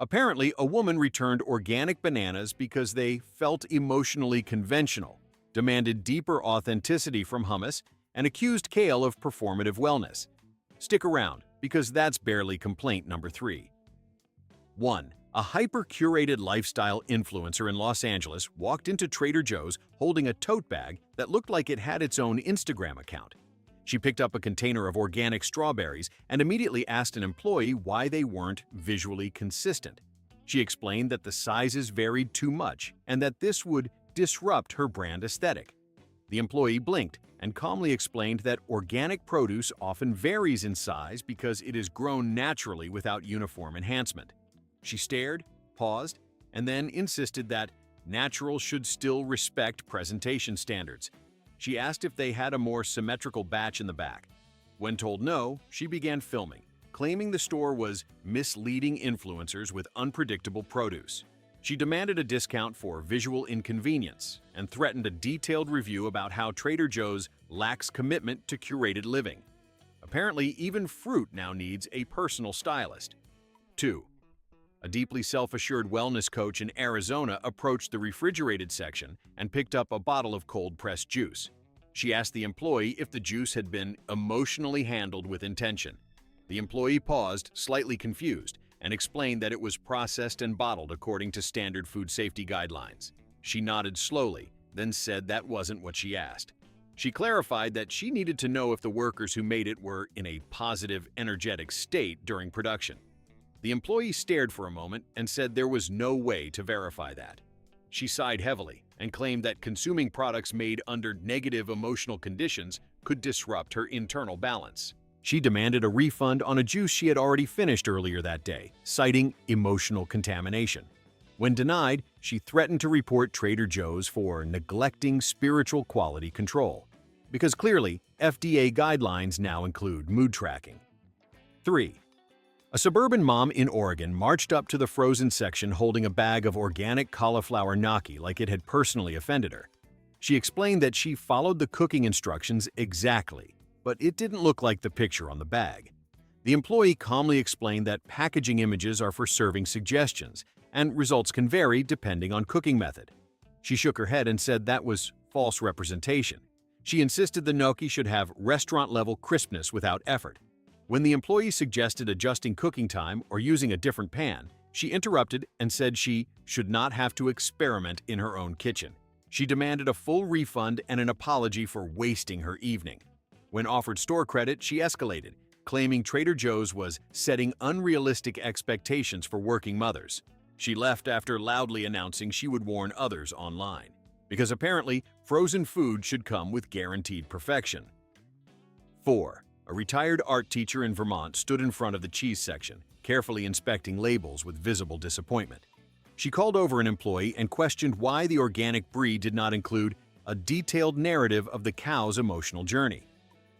Apparently, a woman returned organic bananas because they felt emotionally conventional, demanded deeper authenticity from hummus, and accused kale of performative wellness. Stick around, because that's barely complaint number 3. 1. A hyper-curated lifestyle influencer in Los Angeles walked into Trader Joe's holding a tote bag that looked like it had its own Instagram account. She picked up a container of organic strawberries and immediately asked an employee why they weren't visually consistent. She explained that the sizes varied too much and that this would disrupt her brand aesthetic. The employee blinked and calmly explained that organic produce often varies in size because it is grown naturally without uniform enhancement. She stared, paused, and then insisted that natural should still respect presentation standards. She asked if they had a more symmetrical batch in the back. When told no, she began filming, claiming the store was misleading influencers with unpredictable produce. She demanded a discount for visual inconvenience and threatened a detailed review about how Trader Joe's lacks commitment to curated living. Apparently, even fruit now needs a personal stylist. 2. A deeply self-assured wellness coach in Arizona approached the refrigerated section and picked up a bottle of cold-pressed juice. She asked the employee if the juice had been emotionally handled with intention. The employee paused, slightly confused, and explained that it was processed and bottled according to standard food safety guidelines. She nodded slowly, then said that wasn't what she asked. She clarified that she needed to know if the workers who made it were in a positive, energetic state during production. The employee stared for a moment and said there was no way to verify that. She sighed heavily and claimed that consuming products made under negative emotional conditions could disrupt her internal balance. She demanded a refund on a juice she had already finished earlier that day, citing emotional contamination. When denied, she threatened to report Trader Joe's for neglecting spiritual quality control, because clearly, FDA guidelines now include mood tracking. 3. A suburban mom in Oregon marched up to the frozen section holding a bag of organic cauliflower gnocchi like it had personally offended her. She explained that she followed the cooking instructions exactly, but it didn't look like the picture on the bag. The employee calmly explained that packaging images are for serving suggestions, and results can vary depending on cooking method. She shook her head and said that was false representation. She insisted the gnocchi should have restaurant-level crispness without effort. When the employee suggested adjusting cooking time or using a different pan, she interrupted and said she should not have to experiment in her own kitchen. She demanded a full refund and an apology for wasting her evening. When offered store credit, she escalated, claiming Trader Joe's was setting unrealistic expectations for working mothers. She left after loudly announcing she would warn others online, because apparently frozen food should come with guaranteed perfection. 4. A retired art teacher in Vermont stood in front of the cheese section, carefully inspecting labels with visible disappointment. She called over an employee and questioned why the organic brie did not include a detailed narrative of the cow's emotional journey.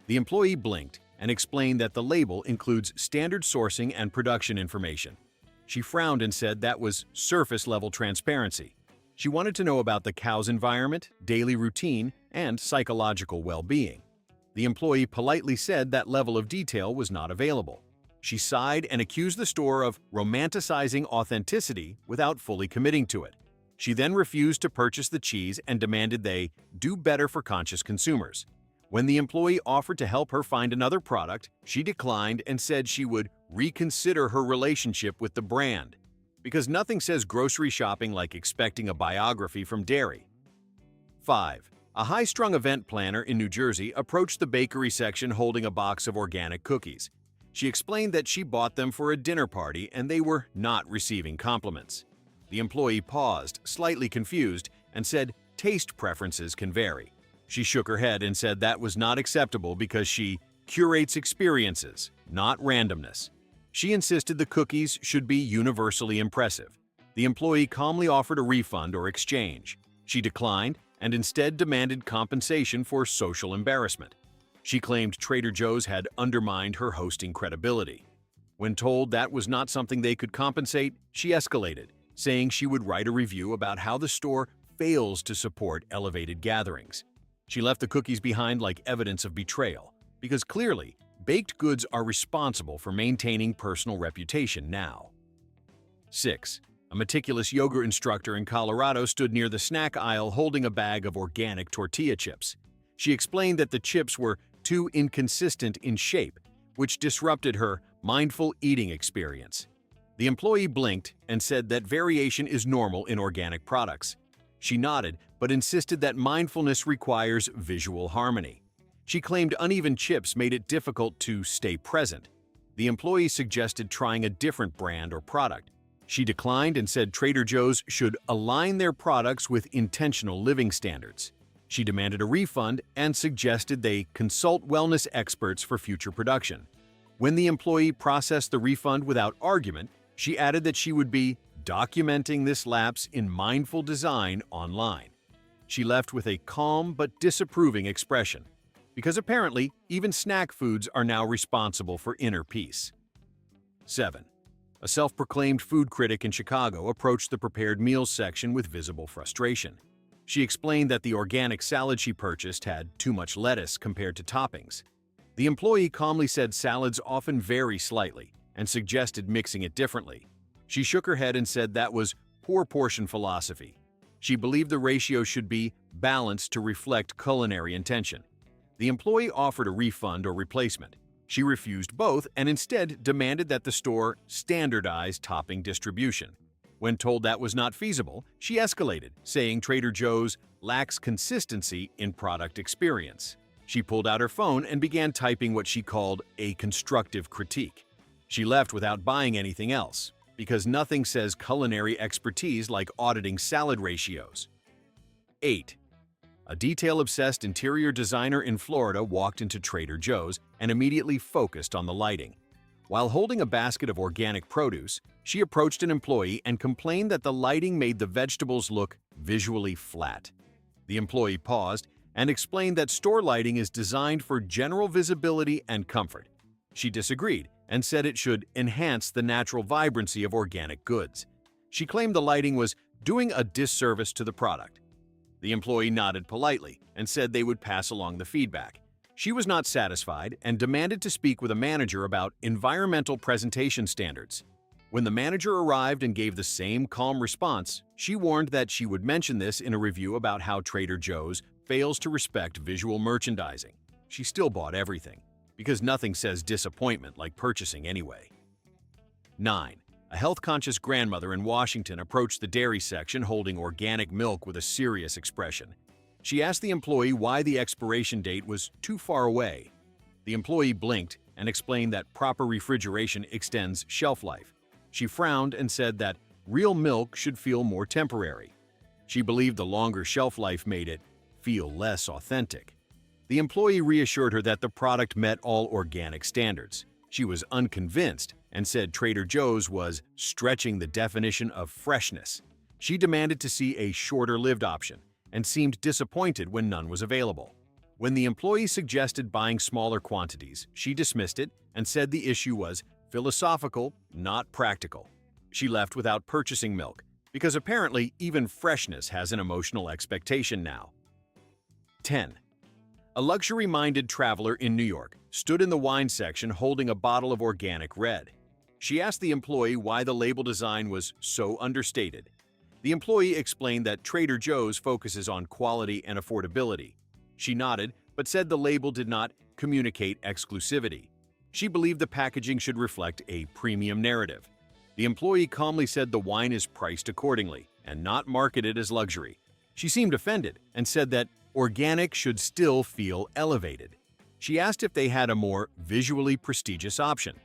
The employee blinked and explained that the label includes standard sourcing and production information. She frowned and said that was surface-level transparency. She wanted to know about the cow's environment, daily routine, and psychological well-being. The employee politely said that level of detail was not available. She sighed and accused the store of romanticizing authenticity without fully committing to it. She then refused to purchase the cheese and demanded they do better for conscious consumers. When the employee offered to help her find another product, she declined and said she would reconsider her relationship with the brand, because nothing says grocery shopping like expecting a biography from dairy. 5. A high-strung event planner in New Jersey approached the bakery section holding a box of organic cookies. She explained that she bought them for a dinner party and they were not receiving compliments. The employee paused, slightly confused, and said taste preferences can vary. She shook her head and said that was not acceptable because she curates experiences, not randomness. She insisted the cookies should be universally impressive. The employee calmly offered a refund or exchange. She declined and instead demanded compensation for social embarrassment. She claimed Trader Joe's had undermined her hosting credibility. When told that was not something they could compensate, she escalated, saying she would write a review about how the store fails to support elevated gatherings. She left the cookies behind like evidence of betrayal, because clearly, baked goods are responsible for maintaining personal reputation now. 6. A meticulous yoga instructor in Colorado stood near the snack aisle holding a bag of organic tortilla chips. She explained that the chips were too inconsistent in shape, which disrupted her mindful eating experience. The employee blinked and said that variation is normal in organic products. She nodded, but insisted that mindfulness requires visual harmony. She claimed uneven chips made it difficult to stay present. The employee suggested trying a different brand or product. She declined and said Trader Joe's should align their products with intentional living standards. She demanded a refund and suggested they consult wellness experts for future production. When the employee processed the refund without argument, she added that she would be documenting this lapse in mindful design online. She left with a calm but disapproving expression, because apparently even snack foods are now responsible for inner peace. 7. A self-proclaimed food critic in Chicago approached the prepared meals section with visible frustration. She explained that the organic salad she purchased had too much lettuce compared to toppings. The employee calmly said salads often vary slightly and suggested mixing it differently. She shook her head and said that was poor portion philosophy. She believed the ratio should be balanced to reflect culinary intention. The employee offered a refund or replacement. She refused both and instead demanded that the store standardize topping distribution. When told that was not feasible, she escalated, saying Trader Joe's lacks consistency in product experience. She pulled out her phone and began typing what she called a constructive critique. She left without buying anything else, because nothing says culinary expertise like auditing salad ratios. 8. A detail-obsessed interior designer in Florida walked into Trader Joe's and immediately focused on the lighting. While holding a basket of organic produce, she approached an employee and complained that the lighting made the vegetables look visually flat. The employee paused and explained that store lighting is designed for general visibility and comfort. She disagreed and said it should enhance the natural vibrancy of organic goods. She claimed the lighting was doing a disservice to the product. The employee nodded politely and said they would pass along the feedback. She was not satisfied and demanded to speak with a manager about environmental presentation standards. When the manager arrived and gave the same calm response, she warned that she would mention this in a review about how Trader Joe's fails to respect visual merchandising. She still bought everything, because nothing says disappointment like purchasing anyway. 9. A health-conscious grandmother in Washington approached the dairy section holding organic milk with a serious expression. She asked the employee why the expiration date was too far away. The employee blinked and explained that proper refrigeration extends shelf life. She frowned and said that real milk should feel more temporary. She believed the longer shelf life made it feel less authentic. The employee reassured her that the product met all organic standards. She was unconvinced and said Trader Joe's was stretching the definition of freshness. She demanded to see a shorter-lived option and seemed disappointed when none was available. When the employee suggested buying smaller quantities, she dismissed it and said the issue was philosophical, not practical. She left without purchasing milk, because apparently even freshness has an emotional expectation now. 10. A luxury-minded traveler in New York stood in the wine section holding a bottle of organic red. She asked the employee why the label design was so understated. The employee explained that Trader Joe's focuses on quality and affordability. She nodded, but said the label did not communicate exclusivity. She believed the packaging should reflect a premium narrative. The employee calmly said the wine is priced accordingly and not marketed as luxury. She seemed offended and said that organic should still feel elevated. She asked if they had a more visually prestigious option.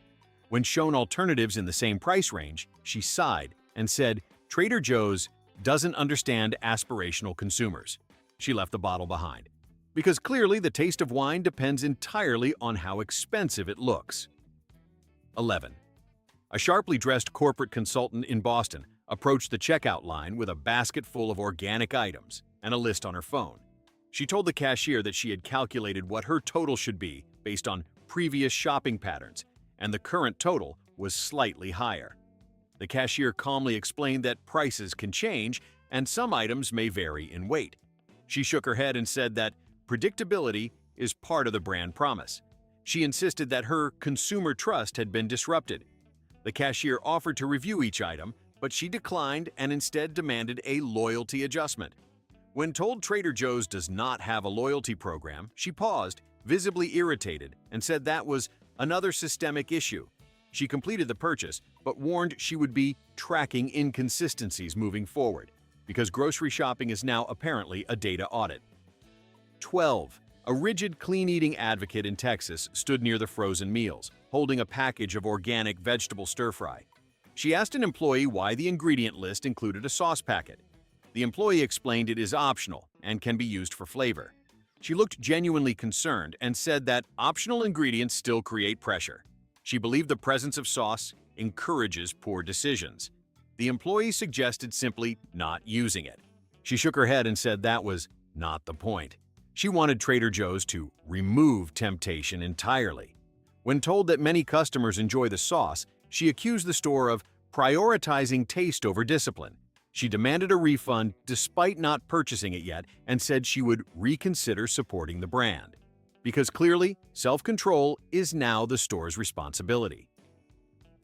When shown alternatives in the same price range, she sighed and said, Trader Joe's doesn't understand aspirational consumers. She left the bottle behind, because clearly the taste of wine depends entirely on how expensive it looks. 11. A sharply dressed corporate consultant in Boston approached the checkout line with a basket full of organic items and a list on her phone. She told the cashier that she had calculated what her total should be based on previous shopping patterns, and the current total was slightly higher. The cashier calmly explained that prices can change and some items may vary in weight. She shook her head and said that predictability is part of the brand promise. She insisted that her consumer trust had been disrupted. The cashier offered to review each item, but she declined and instead demanded a loyalty adjustment. When told Trader Joe's does not have a loyalty program, she paused, visibly irritated, and said that was another systemic issue. She completed the purchase, but warned she would be tracking inconsistencies moving forward, because grocery shopping is now apparently a data audit. 12. A rigid clean-eating advocate in Texas stood near the frozen meals, holding a package of organic vegetable stir-fry. She asked an employee why the ingredient list included a sauce packet. The employee explained it is optional and can be used for flavor. She looked genuinely concerned and said that optional ingredients still create pressure. She believed the presence of sauce encourages poor decisions. The employee suggested simply not using it. She shook her head and said that was not the point. She wanted Trader Joe's to remove temptation entirely. When told that many customers enjoy the sauce, she accused the store of prioritizing taste over discipline. She demanded a refund despite not purchasing it yet and said she would reconsider supporting the brand. Because clearly, self-control is now the store's responsibility.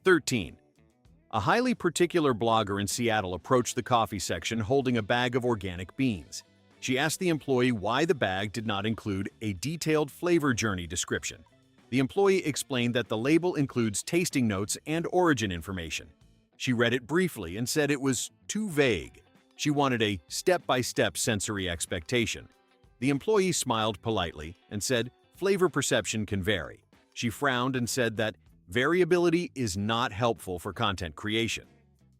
13. A highly particular blogger in Seattle approached the coffee section holding a bag of organic beans. She asked the employee why the bag did not include a detailed flavor journey description. The employee explained that the label includes tasting notes and origin information. She read it briefly and said it was too vague. She wanted a step-by-step sensory expectation. The employee smiled politely and said flavor perception can vary. She frowned and said that variability is not helpful for content creation.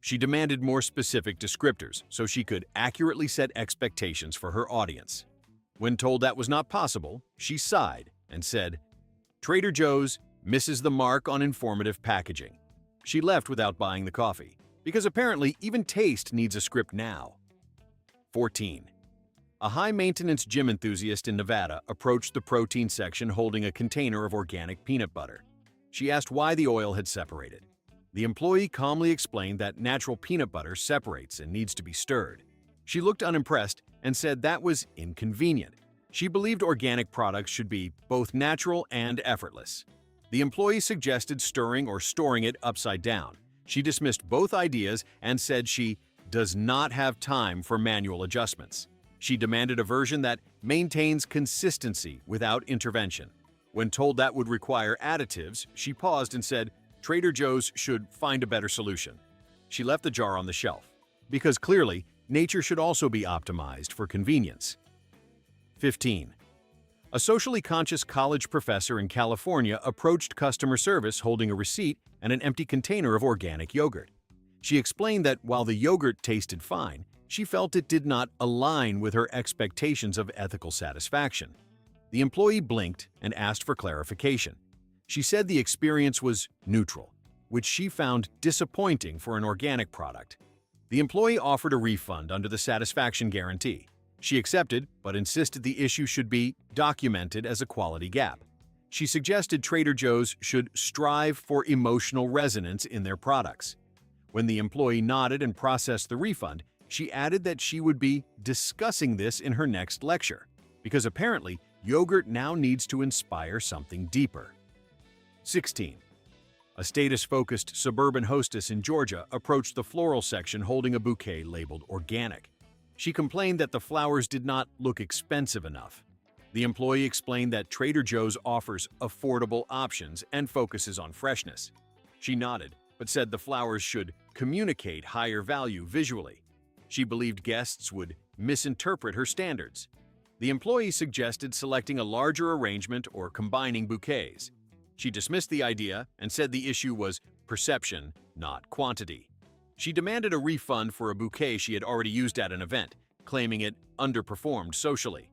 She demanded more specific descriptors so she could accurately set expectations for her audience. When told that was not possible, she sighed and said, "Trader Joe's misses the mark on informative packaging." She left without buying the coffee, because apparently even taste needs a script now. 14. A high-maintenance gym enthusiast in Nevada approached the protein section holding a container of organic peanut butter. She asked why the oil had separated. The employee calmly explained that natural peanut butter separates and needs to be stirred. She looked unimpressed and said that was inconvenient. She believed organic products should be both natural and effortless. The employee suggested stirring or storing it upside down. She dismissed both ideas and said she does not have time for manual adjustments. She demanded a version that maintains consistency without intervention. When told that would require additives, she paused and said, Trader Joe's should find a better solution. She left the jar on the shelf, because clearly, nature should also be optimized for convenience. 15. A socially conscious college professor in California approached customer service holding a receipt and an empty container of organic yogurt. She explained that while the yogurt tasted fine, she felt it did not align with her expectations of ethical satisfaction. The employee blinked and asked for clarification. She said the experience was neutral, which she found disappointing for an organic product. The employee offered a refund under the satisfaction guarantee. She accepted, but insisted the issue should be documented as a quality gap. She suggested Trader Joe's should strive for emotional resonance in their products. When the employee nodded and processed the refund, she added that she would be discussing this in her next lecture, because apparently yogurt now needs to inspire something deeper. 16. A status-focused suburban hostess in Georgia approached the floral section holding a bouquet labeled organic. She complained that the flowers did not look expensive enough. The employee explained that Trader Joe's offers affordable options and focuses on freshness. She nodded, but said the flowers should communicate higher value visually. She believed guests would misinterpret her standards. The employee suggested selecting a larger arrangement or combining bouquets. She dismissed the idea and said the issue was perception, not quantity. She demanded a refund for a bouquet she had already used at an event, claiming it underperformed socially.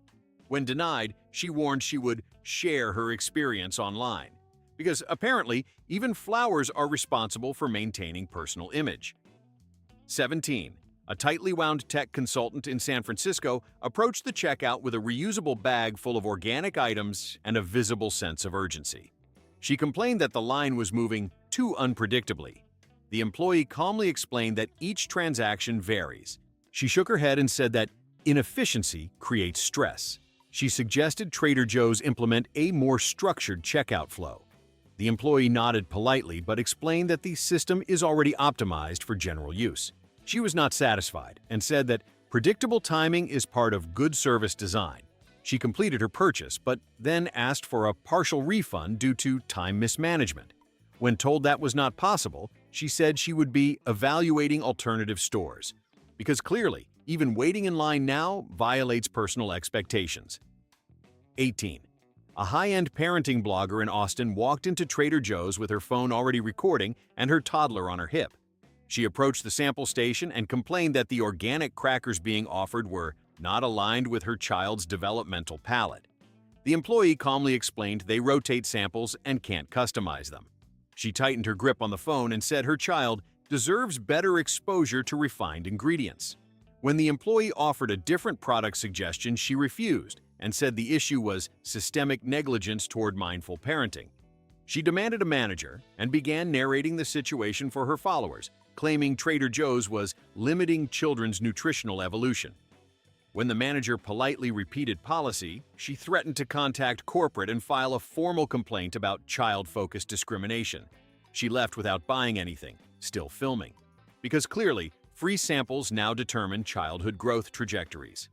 When denied, she warned she would share her experience online, because apparently even flowers are responsible for maintaining personal image. 17. A tightly wound tech consultant in San Francisco approached the checkout with a reusable bag full of organic items and a visible sense of urgency. She complained that the line was moving too unpredictably. The employee calmly explained that each transaction varies. She shook her head and said that inefficiency creates stress. She suggested Trader Joe's implement a more structured checkout flow. The employee nodded politely but explained that the system is already optimized for general use. She was not satisfied and said that predictable timing is part of good service design. She completed her purchase but then asked for a partial refund due to time mismanagement. When told that was not possible, she said she would be evaluating alternative stores, because clearly, even waiting in line now violates personal expectations. 18. A high-end parenting blogger in Austin walked into Trader Joe's with her phone already recording and her toddler on her hip. She approached the sample station and complained that the organic crackers being offered were not aligned with her child's developmental palate. The employee calmly explained they rotate samples and can't customize them. She tightened her grip on the phone and said her child deserves better exposure to refined ingredients. When the employee offered a different product suggestion, she refused and said the issue was systemic negligence toward mindful parenting. She demanded a manager and began narrating the situation for her followers, claiming Trader Joe's was limiting children's nutritional evolution. When the manager politely repeated policy, she threatened to contact corporate and file a formal complaint about child-focused discrimination. She left without buying anything, still filming, because clearly, free samples now determine childhood growth trajectories.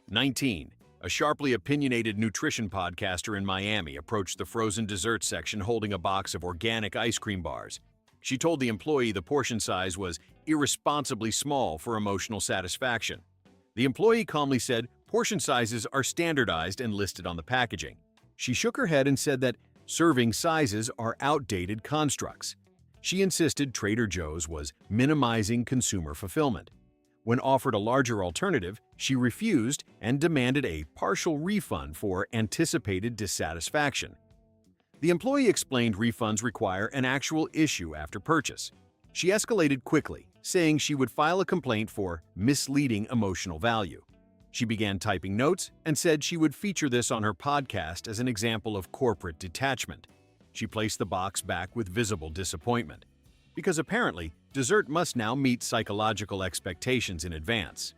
19. A sharply opinionated nutrition podcaster in Miami approached the frozen dessert section holding a box of organic ice cream bars. She told the employee the portion size was irresponsibly small for emotional satisfaction. The employee calmly said portion sizes are standardized and listed on the packaging. She shook her head and said that serving sizes are outdated constructs. She insisted Trader Joe's was minimizing consumer fulfillment. When offered a larger alternative, she refused and demanded a partial refund for anticipated dissatisfaction. The employee explained refunds require an actual issue after purchase. She escalated quickly, saying she would file a complaint for misleading emotional value. She began typing notes and said she would feature this on her podcast as an example of corporate detachment. She placed the box back with visible disappointment, because apparently, dessert must now meet psychological expectations in advance.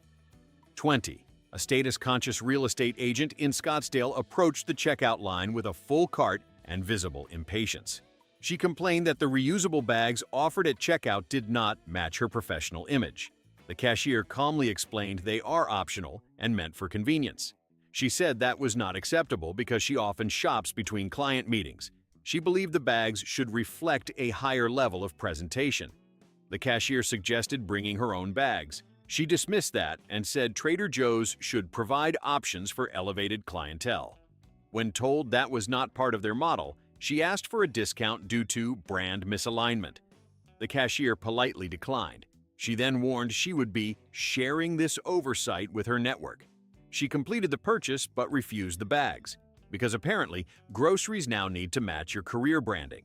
20. A status-conscious real estate agent in Scottsdale approached the checkout line with a full cart and visible impatience. She complained that the reusable bags offered at checkout did not match her professional image. The cashier calmly explained they are optional and meant for convenience. She said that was not acceptable because she often shops between client meetings. She believed the bags should reflect a higher level of presentation. The cashier suggested bringing her own bags. She dismissed that and said Trader Joe's should provide options for elevated clientele. When told that was not part of their model, she asked for a discount due to brand misalignment. The cashier politely declined. She then warned she would be sharing this oversight with her network. She completed the purchase but refused the bags, because apparently groceries now need to match your career branding.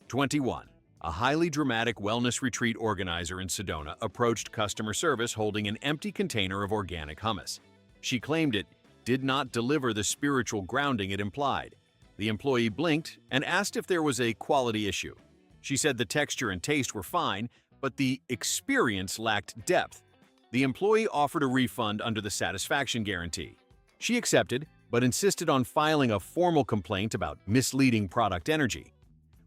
21. A highly dramatic wellness retreat organizer in Sedona approached customer service holding an empty container of organic hummus. She claimed it did not deliver the spiritual grounding it implied. The employee blinked and asked if there was a quality issue. She said the texture and taste were fine, but the experience lacked depth. The employee offered a refund under the satisfaction guarantee. She accepted, but insisted on filing a formal complaint about misleading product energy.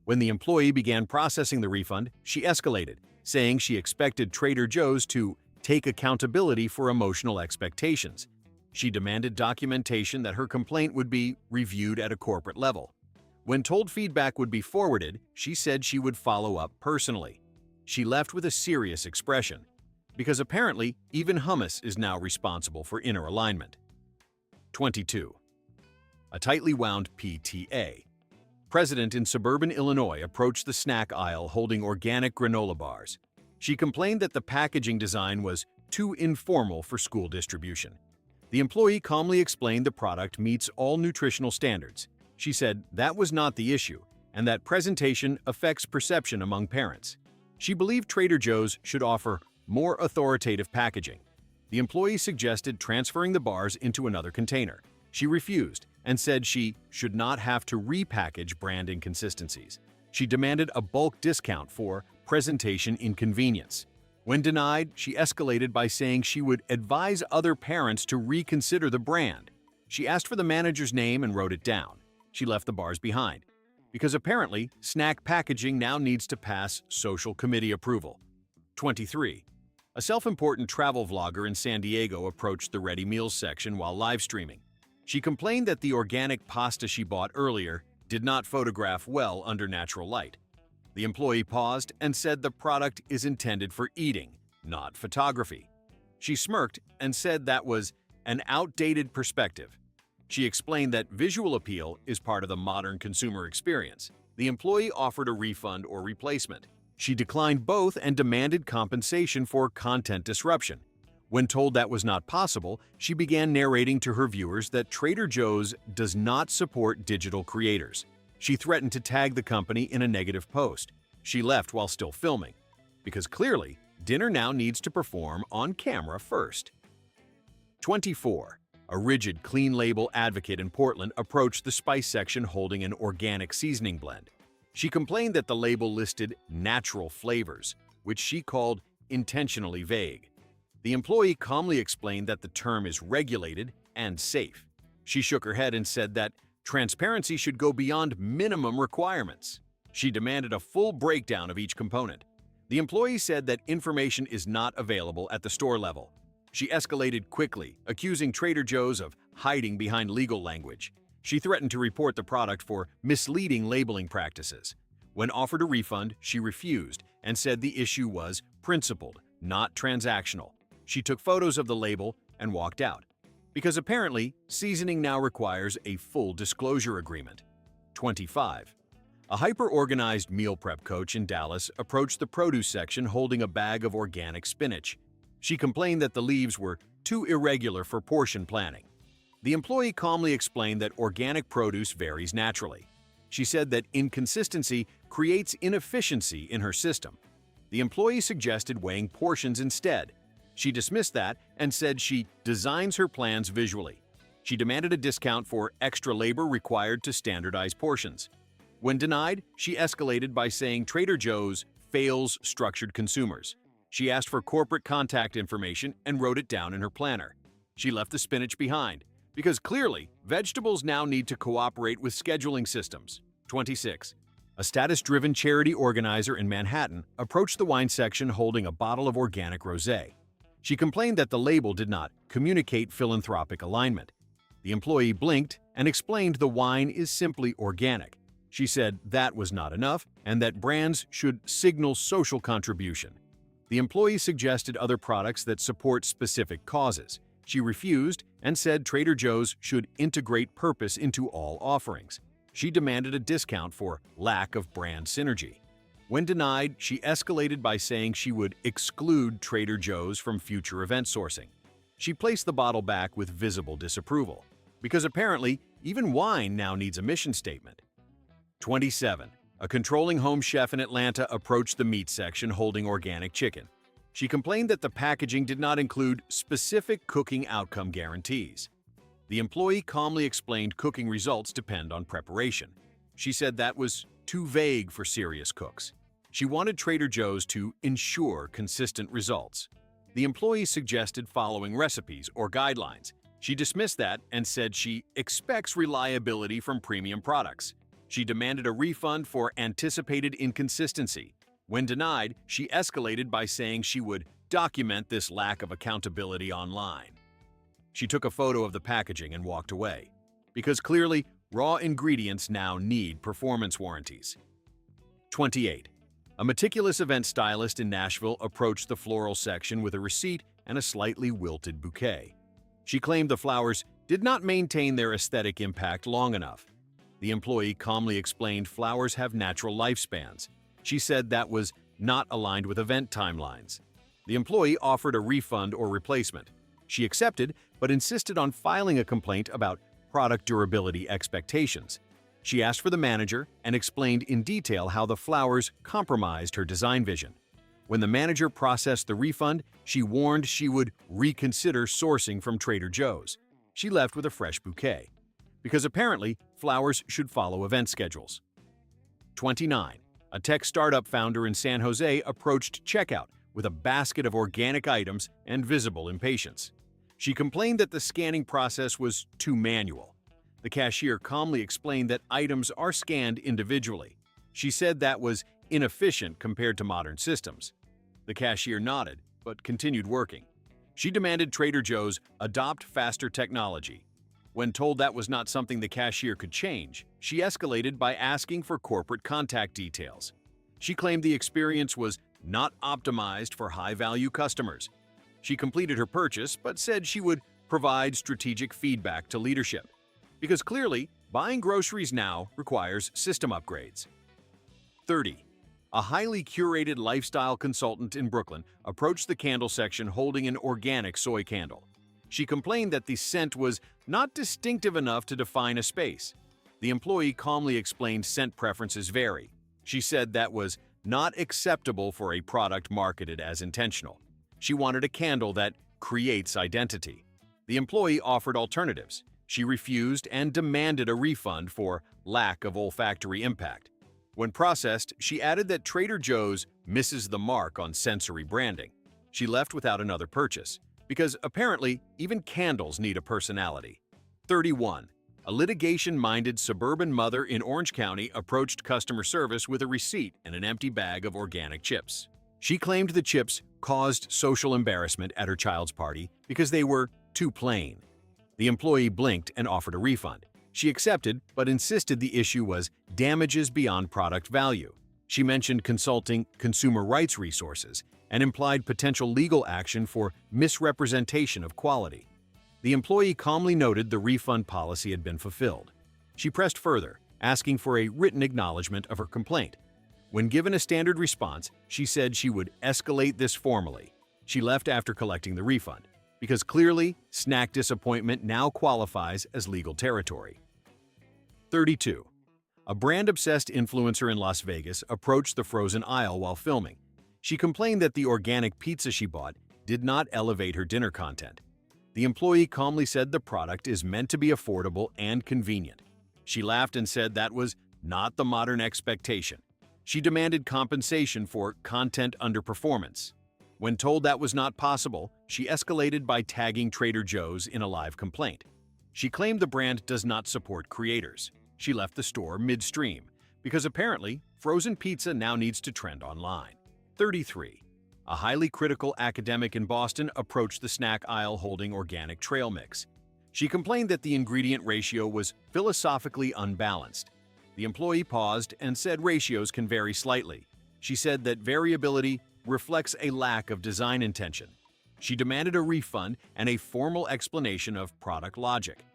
When the employee began processing the refund, she escalated, saying she expected Trader Joe's to take accountability for emotional expectations. She demanded documentation that her complaint would be reviewed at a corporate level. When told feedback would be forwarded, she said she would follow up personally. She left with a serious expression, because apparently even hummus is now responsible for inner alignment. 22. A tightly wound PTA. President in suburban Illinois approached the snack aisle holding organic granola bars. She complained that the packaging design was too informal for school distribution. The employee calmly explained the product meets all nutritional standards. She said that was not the issue and that presentation affects perception among parents. She believed Trader Joe's should offer more authoritative packaging. The employee suggested transferring the bars into another container. She refused and said she should not have to repackage brand inconsistencies. She demanded a bulk discount for presentation inconvenience. When denied, she escalated by saying she would advise other parents to reconsider the brand. She asked for the manager's name and wrote it down. She left the bars behind, because apparently snack packaging now needs to pass social committee approval. 23. A self-important travel vlogger in San Diego approached the ready meals section while live streaming. She complained that the organic pasta she bought earlier did not photograph well under natural light. The employee paused and said the product is intended for eating, not photography. She smirked and said that was an outdated perspective. She explained that visual appeal is part of the modern consumer experience. The employee offered a refund or replacement. She declined both and demanded compensation for content disruption. When told that was not possible, she began narrating to her viewers that Trader Joe's does not support digital creators. She threatened to tag the company in a negative post. She left while still filming, because clearly, dinner now needs to perform on camera first. 24. A rigid, clean label advocate in Portland approached the spice section holding an organic seasoning blend. She complained that the label listed natural flavors, which she called intentionally vague. The employee calmly explained that the term is regulated and safe. She shook her head and said that transparency should go beyond minimum requirements. She demanded a full breakdown of each component. The employee said that information is not available at the store level. She escalated quickly, accusing Trader Joe's of hiding behind legal language. She threatened to report the product for misleading labeling practices. When offered a refund, she refused and said the issue was principled, not transactional. She took photos of the label and walked out, because apparently seasoning now requires a full disclosure agreement. 25. A hyper-organized meal prep coach in Dallas approached the produce section holding a bag of organic spinach. She complained that the leaves were too irregular for portion planning. The employee calmly explained that organic produce varies naturally. She said that inconsistency creates inefficiency in her system. The employee suggested weighing portions instead. She dismissed that and said she designs her plans visually. She demanded a discount for extra labor required to standardize portions. When denied, she escalated by saying Trader Joe's fails structured consumers. She asked for corporate contact information and wrote it down in her planner. She left the spinach behind, because clearly, vegetables now need to cooperate with scheduling systems. 26. A status-driven charity organizer in Manhattan approached the wine section holding a bottle of organic rosé. She complained that the label did not communicate philanthropic alignment. The employee blinked and explained the wine is simply organic. She said that was not enough and that brands should signal social contribution. The employee suggested other products that support specific causes. She refused and said Trader Joe's should integrate purpose into all offerings. She demanded a discount for lack of brand synergy. When denied, she escalated by saying she would exclude Trader Joe's from future event sourcing. She placed the bottle back with visible disapproval, because apparently even wine now needs a mission statement. 27. A controlling home chef in Atlanta approached the meat section holding organic chicken. She complained that the packaging did not include specific cooking outcome guarantees. The employee calmly explained cooking results depend on preparation. She said that was too vague for serious cooks. She wanted Trader Joe's to ensure consistent results. The employee suggested following recipes or guidelines. She dismissed that and said she expects reliability from premium products. She demanded a refund for anticipated inconsistency. When denied, she escalated by saying she would document this lack of accountability online. She took a photo of the packaging and walked away, because clearly, raw ingredients now need performance warranties. 28. A meticulous event stylist in Nashville approached the floral section with a receipt and a slightly wilted bouquet. She claimed the flowers did not maintain their aesthetic impact long enough. The employee calmly explained flowers have natural lifespans. She said that was not aligned with event timelines. The employee offered a refund or replacement. She accepted, but insisted on filing a complaint about product durability expectations. She asked for the manager and explained in detail how the flowers compromised her design vision. When the manager processed the refund, she warned she would reconsider sourcing from Trader Joe's. She left with a fresh bouquet, because apparently flowers should follow event schedules. 29. A tech startup founder in San Jose approached checkout with a basket of organic items and visible impatience. She complained that the scanning process was too manual. The cashier calmly explained that items are scanned individually. She said that was inefficient compared to modern systems. The cashier nodded, but continued working. She demanded Trader Joe's adopt faster technology. When told that was not something the cashier could change, she escalated by asking for corporate contact details. She claimed the experience was not optimized for high-value customers. She completed her purchase, but said she would provide strategic feedback to leadership, because clearly, buying groceries now requires system upgrades. 30. A highly curated lifestyle consultant in Brooklyn approached the candle section holding an organic soy candle. She complained that the scent was not distinctive enough to define a space. The employee calmly explained scent preferences vary. She said that was not acceptable for a product marketed as intentional. She wanted a candle that creates identity. The employee offered alternatives. She refused and demanded a refund for lack of olfactory impact. When processed, she added that Trader Joe's misses the mark on sensory branding. She left without another purchase, because apparently even candles need a personality. 31. A litigation-minded suburban mother in Orange County approached customer service with a receipt and an empty bag of organic chips. She claimed the chips caused social embarrassment at her child's party because they were too plain. The employee blinked and offered a refund. She accepted, but insisted the issue was damages beyond product value. She mentioned consulting consumer rights resources and implied potential legal action for misrepresentation of quality. The employee calmly noted the refund policy had been fulfilled. She pressed further, asking for a written acknowledgement of her complaint. When given a standard response, she said she would escalate this formally. She left after collecting the refund, because clearly, snack disappointment now qualifies as legal territory. 32. A brand-obsessed influencer in Las Vegas approached the frozen aisle while filming. She complained that the organic pizza she bought did not elevate her dinner content. The employee calmly said the product is meant to be affordable and convenient. She laughed and said that was not the modern expectation. She demanded compensation for content underperformance. When told that was not possible, she escalated by tagging Trader Joe's in a live complaint. She claimed the brand does not support creators. She left the store midstream, because apparently, frozen pizza now needs to trend online. 33. A highly critical academic in Boston approached the snack aisle holding organic trail mix. She complained that the ingredient ratio was philosophically unbalanced. The employee paused and said ratios can vary slightly. She said that variability reflects a lack of design intention. She demanded a refund and a formal explanation of product logic.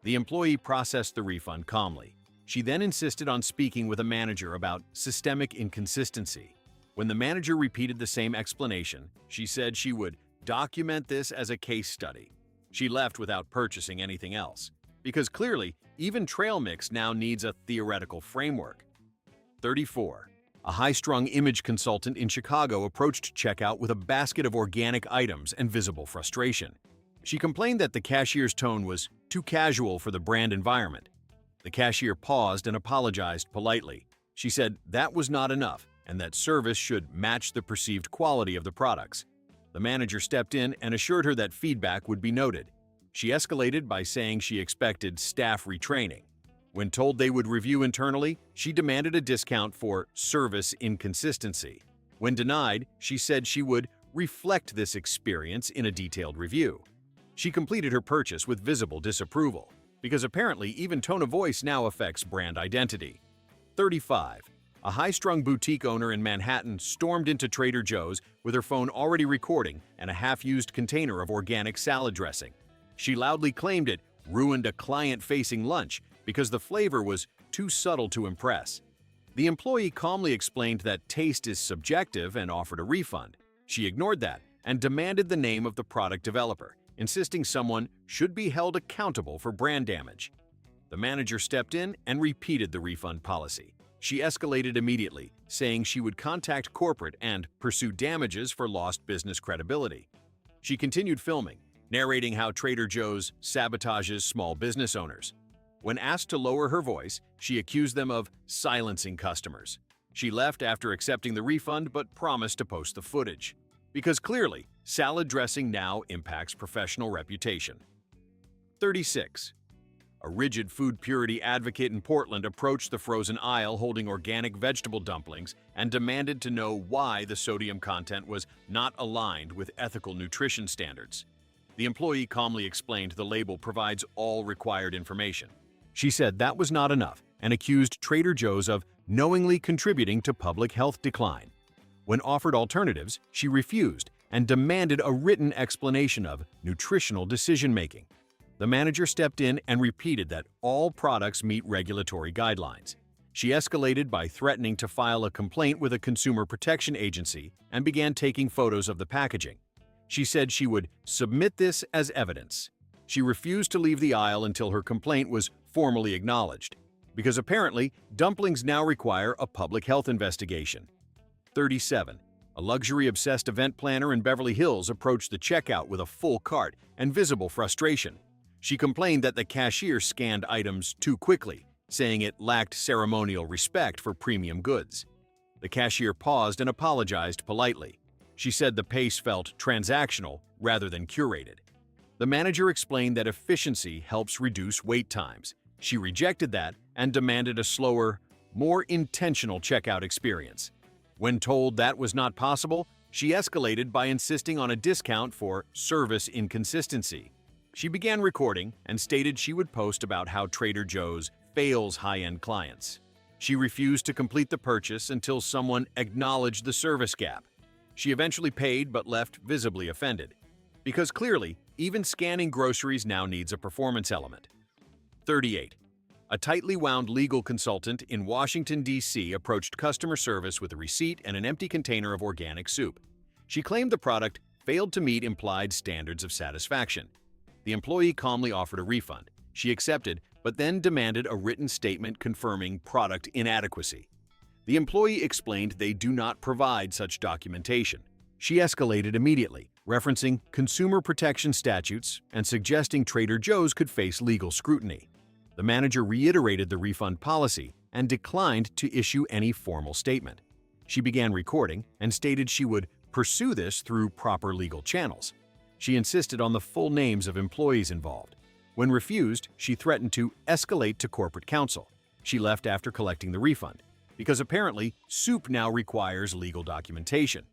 The employee processed the refund calmly. She then insisted on speaking with a manager about systemic inconsistency. When the manager repeated the same explanation, she said she would document this as a case study. She left without purchasing anything else, because clearly, even trail mix now needs a theoretical framework. 34. A high-strung image consultant in Chicago approached checkout with a basket of organic items and visible frustration. She complained that the cashier's tone was too casual for the brand environment. The cashier paused and apologized politely. She said that was not enough and that service should match the perceived quality of the products. The manager stepped in and assured her that feedback would be noted. She escalated by saying she expected staff retraining. When told they would review internally, she demanded a discount for service inconsistency. When denied, she said she would reflect this experience in a detailed review. She completed her purchase with visible disapproval, because apparently even tone of voice now affects brand identity. 35. A high-strung boutique owner in Manhattan stormed into Trader Joe's with her phone already recording and a half-used container of organic salad dressing. She loudly claimed it ruined a client-facing lunch because the flavor was too subtle to impress. The employee calmly explained that taste is subjective and offered a refund. She ignored that and demanded the name of the product developer, insisting someone should be held accountable for brand damage. The manager stepped in and repeated the refund policy. She escalated immediately, saying she would contact corporate and pursue damages for lost business credibility. She continued filming, narrating how Trader Joe's sabotages small business owners. When asked to lower her voice, she accused them of silencing customers. She left after accepting the refund but promised to post the footage, because clearly, salad dressing now impacts professional reputation. 36. A rigid food purity advocate in Portland approached the frozen aisle holding organic vegetable dumplings and demanded to know why the sodium content was not aligned with ethical nutrition standards. The employee calmly explained the label provides all required information. She said that was not enough and accused Trader Joe's of knowingly contributing to public health decline. When offered alternatives, she refused and demanded a written explanation of nutritional decision-making. The manager stepped in and repeated that all products meet regulatory guidelines. She escalated by threatening to file a complaint with a consumer protection agency and began taking photos of the packaging. She said she would submit this as evidence. She refused to leave the aisle until her complaint was formally acknowledged, because apparently dumplings now require a public health investigation. 37. A luxury-obsessed event planner in Beverly Hills approached the checkout with a full cart and visible frustration. She complained that the cashier scanned items too quickly, saying it lacked ceremonial respect for premium goods. The cashier paused and apologized politely. She said the pace felt transactional rather than curated. The manager explained that efficiency helps reduce wait times. She rejected that and demanded a slower, more intentional checkout experience. When told that was not possible, she escalated by insisting on a discount for service inconsistency. She began recording and stated she would post about how Trader Joe's fails high-end clients. She refused to complete the purchase until someone acknowledged the service gap. She eventually paid but left visibly offended, because clearly, even scanning groceries now needs a performance element. 38. A tightly wound legal consultant in Washington, D.C. approached customer service with a receipt and an empty container of organic soup. She claimed the product failed to meet implied standards of satisfaction. The employee calmly offered a refund. She accepted, but then demanded a written statement confirming product inadequacy. The employee explained they do not provide such documentation. She escalated immediately, referencing consumer protection statutes and suggesting Trader Joe's could face legal scrutiny. The manager reiterated the refund policy and declined to issue any formal statement. She began recording and stated she would pursue this through proper legal channels. She insisted on the full names of employees involved. When refused, she threatened to escalate to corporate counsel. She left after collecting the refund, because apparently soup now requires legal documentation.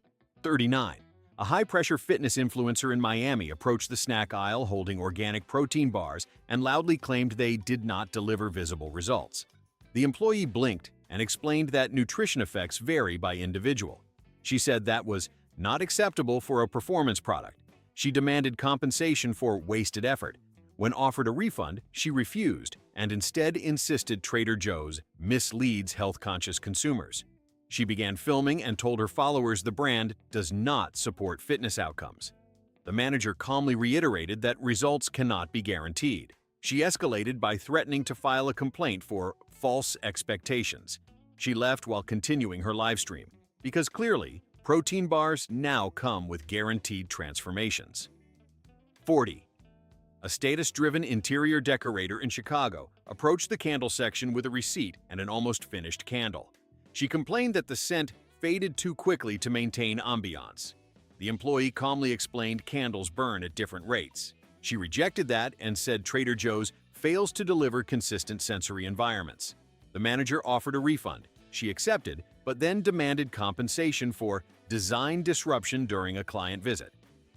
39. A high-pressure fitness influencer in Miami approached the snack aisle holding organic protein bars and loudly claimed they did not deliver visible results. The employee blinked and explained that nutrition effects vary by individual. She said that was not acceptable for a performance product. She demanded compensation for wasted effort. When offered a refund, she refused and instead insisted Trader Joe's misleads health-conscious consumers. She began filming and told her followers the brand does not support fitness outcomes. The manager calmly reiterated that results cannot be guaranteed. She escalated by threatening to file a complaint for false expectations. She left while continuing her live stream, because clearly, protein bars now come with guaranteed transformations. 40. A status-driven interior decorator in Chicago approached the candle section with a receipt and an almost finished candle. She complained that the scent faded too quickly to maintain ambiance. The employee calmly explained candles burn at different rates. She rejected that and said Trader Joe's fails to deliver consistent sensory environments. The manager offered a refund. She accepted, but then demanded compensation for design disruption during a client visit.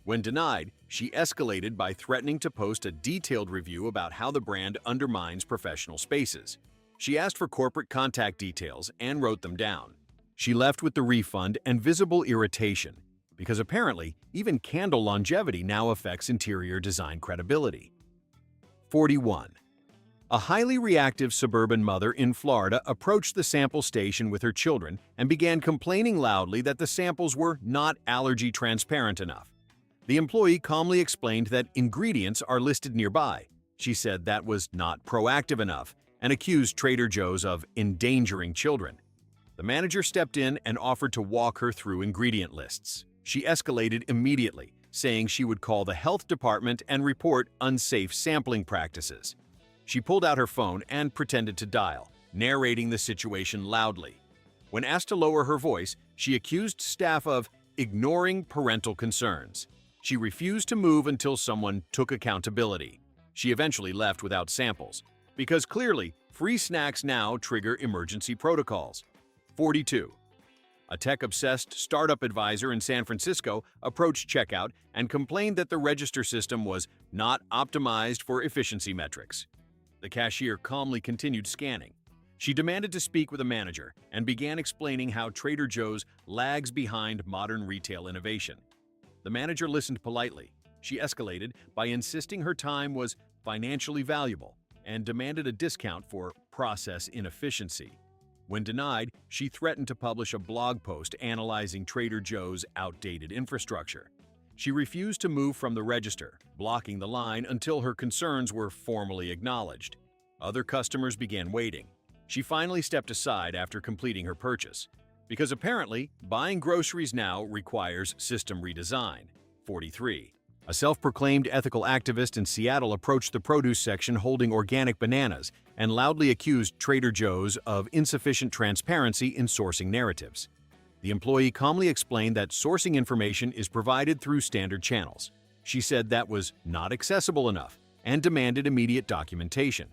When denied, she escalated by threatening to post a detailed review about how the brand undermines professional spaces. She asked for corporate contact details and wrote them down. She left with the refund and visible irritation, because apparently even candle longevity now affects interior design credibility. 41. A highly reactive suburban mother in Florida approached the sample station with her children and began complaining loudly that the samples were not allergy transparent enough. The employee calmly explained that ingredients are listed nearby. She said that was not proactive enough and accused Trader Joe's of endangering children. The manager stepped in and offered to walk her through ingredient lists. She escalated immediately, saying she would call the health department and report unsafe sampling practices. She pulled out her phone and pretended to dial, narrating the situation loudly. When asked to lower her voice, she accused staff of ignoring parental concerns. She refused to move until someone took accountability. She eventually left without samples. because clearly, free snacks now trigger emergency protocols. 42. A tech-obsessed startup advisor in San Francisco approached checkout and complained that the register system was not optimized for efficiency metrics. The cashier calmly continued scanning. She demanded to speak with a manager and began explaining how Trader Joe's lags behind modern retail innovation. The manager listened politely. She escalated by insisting her time was financially valuable and demanded a discount for process inefficiency. When denied, she threatened to publish a blog post analyzing Trader Joe's outdated infrastructure. She refused to move from the register, blocking the line until her concerns were formally acknowledged. Other customers began waiting. She finally stepped aside after completing her purchase, because apparently, buying groceries now requires system redesign. 43. A self-proclaimed ethical activist in Seattle approached the produce section holding organic bananas and loudly accused Trader Joe's of insufficient transparency in sourcing narratives. The employee calmly explained that sourcing information is provided through standard channels. She said that was not accessible enough and demanded immediate documentation.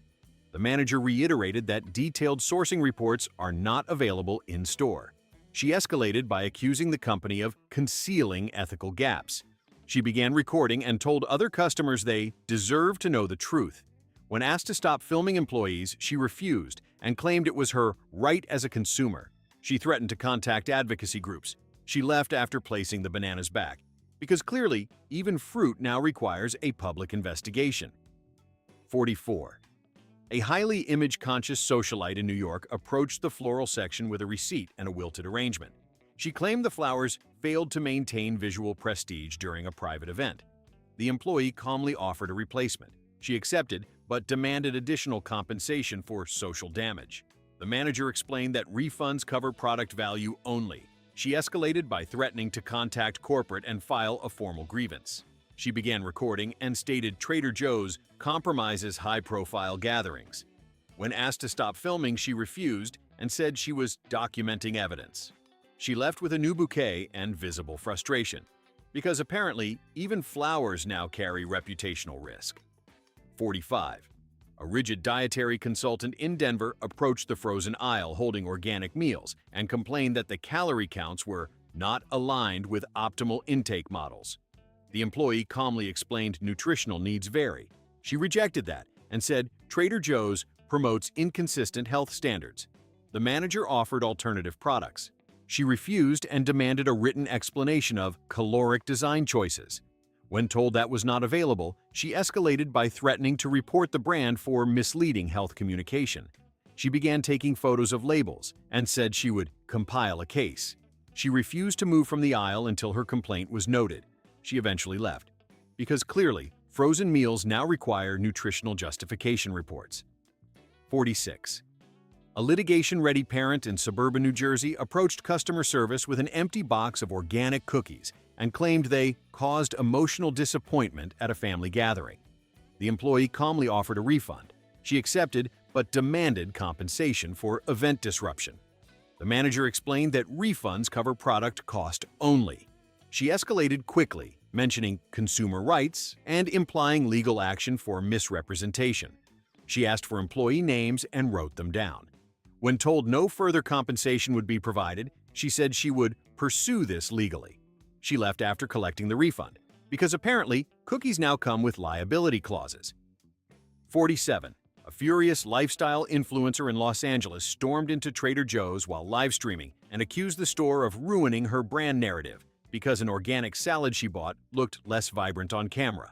The manager reiterated that detailed sourcing reports are not available in-store. She escalated by accusing the company of concealing ethical gaps. She began recording and told other customers they deserve to know the truth. When asked to stop filming employees, she refused and claimed it was her right as a consumer. She threatened to contact advocacy groups. She left after placing the bananas back, because clearly, even fruit now requires a public investigation. 44. A highly image-conscious socialite in New York approached the floral section with a receipt and a wilted arrangement. She claimed the flowers failed to maintain visual prestige during a private event. The employee calmly offered a replacement. She accepted, but demanded additional compensation for social damage. The manager explained that refunds cover product value only. She escalated by threatening to contact corporate and file a formal grievance. She began recording and stated Trader Joe's compromises high-profile gatherings. When asked to stop filming, she refused and said she was documenting evidence. She left with a new bouquet and visible frustration, because apparently even flowers now carry reputational risk. 45. A rigid dietary consultant in Denver approached the frozen aisle holding organic meals and complained that the calorie counts were not aligned with optimal intake models. The employee calmly explained nutritional needs vary. She rejected that and said Trader Joe's promotes inconsistent health standards. The manager offered alternative products. She refused and demanded a written explanation of caloric design choices. When told that was not available, she escalated by threatening to report the brand for misleading health communication. She began taking photos of labels and said she would compile a case. She refused to move from the aisle until her complaint was noted. She eventually left, because clearly, frozen meals now require nutritional justification reports. 46. A litigation-ready parent in suburban New Jersey approached customer service with an empty box of organic cookies and claimed they caused emotional disappointment at a family gathering. The employee calmly offered a refund. She accepted but demanded compensation for event disruption. The manager explained that refunds cover product cost only. She escalated quickly, mentioning consumer rights and implying legal action for misrepresentation. She asked for employee names and wrote them down. When told no further compensation would be provided, she said she would pursue this legally. She left after collecting the refund, because apparently cookies now come with liability clauses. 47. A furious lifestyle influencer in Los Angeles stormed into Trader Joe's while live streaming and accused the store of ruining her brand narrative because an organic salad she bought looked less vibrant on camera.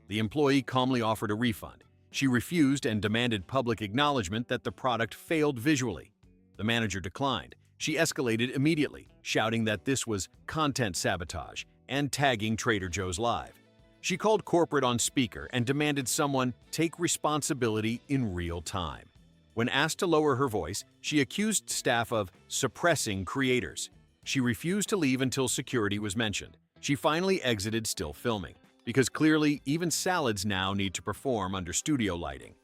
The employee calmly offered a refund. She refused and demanded public acknowledgement that the product failed visually. The manager declined. She escalated immediately, shouting that this was content sabotage and tagging Trader Joe's Live. She called corporate on speaker and demanded someone take responsibility in real time. When asked to lower her voice, she accused staff of suppressing creators. She refused to leave until security was mentioned. She finally exited still filming, because clearly even salads now need to perform under studio lighting.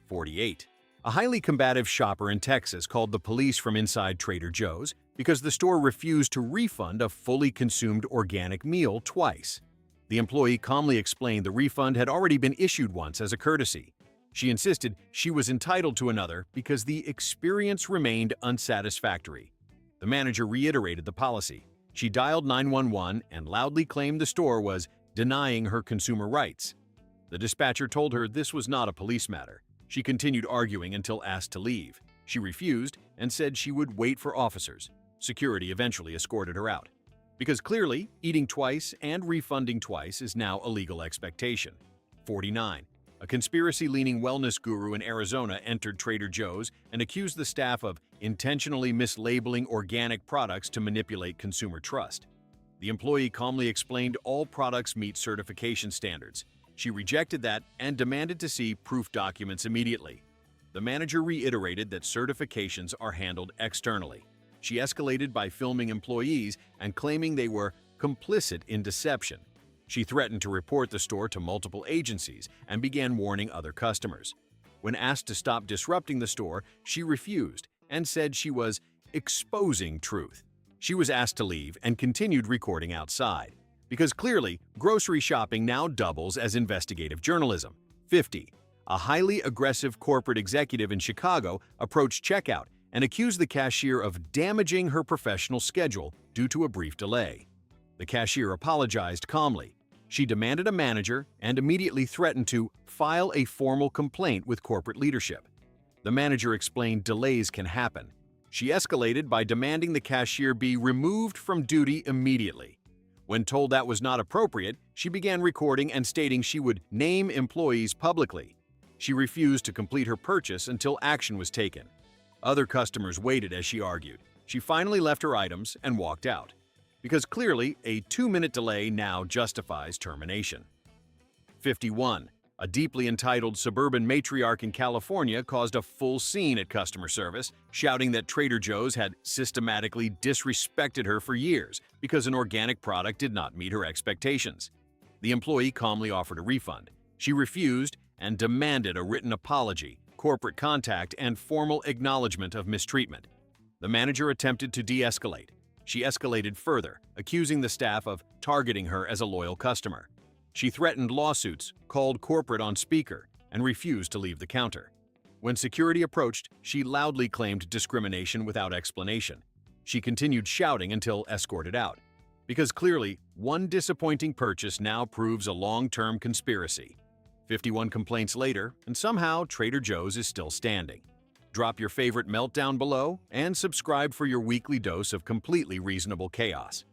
48. A highly combative shopper in Texas called the police from inside Trader Joe's because the store refused to refund a fully consumed organic meal twice. The employee calmly explained the refund had already been issued once as a courtesy. She insisted she was entitled to another because the experience remained unsatisfactory. The manager reiterated the policy. She dialed 911 and loudly claimed the store was denying her consumer rights. The dispatcher told her this was not a police matter. She continued arguing until asked to leave. She refused and said she would wait for officers. Security eventually escorted her out. Because clearly, eating twice and refunding twice is now a legal expectation. 49. A conspiracy-leaning wellness guru in Arizona entered Trader Joe's and accused the staff of intentionally mislabeling organic products to manipulate consumer trust. The employee calmly explained all products meet certification standards. She rejected that and demanded to see proof documents immediately. The manager reiterated that certifications are handled externally. She escalated by filming employees and claiming they were complicit in deception. She threatened to report the store to multiple agencies and began warning other customers. When asked to stop disrupting the store, she refused and said she was exposing truth. She was asked to leave and continued recording outside. Because clearly, grocery shopping now doubles as investigative journalism. 50. A highly aggressive corporate executive in Chicago approached checkout and accused the cashier of damaging her professional schedule due to a brief delay. The cashier apologized calmly. She demanded a manager and immediately threatened to file a formal complaint with corporate leadership. The manager explained delays can happen. She escalated by demanding the cashier be removed from duty immediately. When told that was not appropriate, she began recording and stating she would name employees publicly. She refused to complete her purchase until action was taken. Other customers waited as she argued. She finally left her items and walked out. Because clearly, a 2-minute delay now justifies termination. 51. A deeply entitled suburban matriarch in California caused a full scene at customer service, shouting that Trader Joe's had systematically disrespected her for years because an organic product did not meet her expectations. The employee calmly offered a refund. She refused and demanded a written apology, corporate contact, and formal acknowledgement of mistreatment. The manager attempted to de-escalate. She escalated further, accusing the staff of targeting her as a loyal customer. She threatened lawsuits, called corporate on speaker, and refused to leave the counter. When security approached, she loudly claimed discrimination without explanation. She continued shouting until escorted out. Because clearly, one disappointing purchase now proves a long-term conspiracy. 51 complaints later, and somehow Trader Joe's is still standing. Drop your favorite meltdown below and subscribe for your weekly dose of completely reasonable chaos.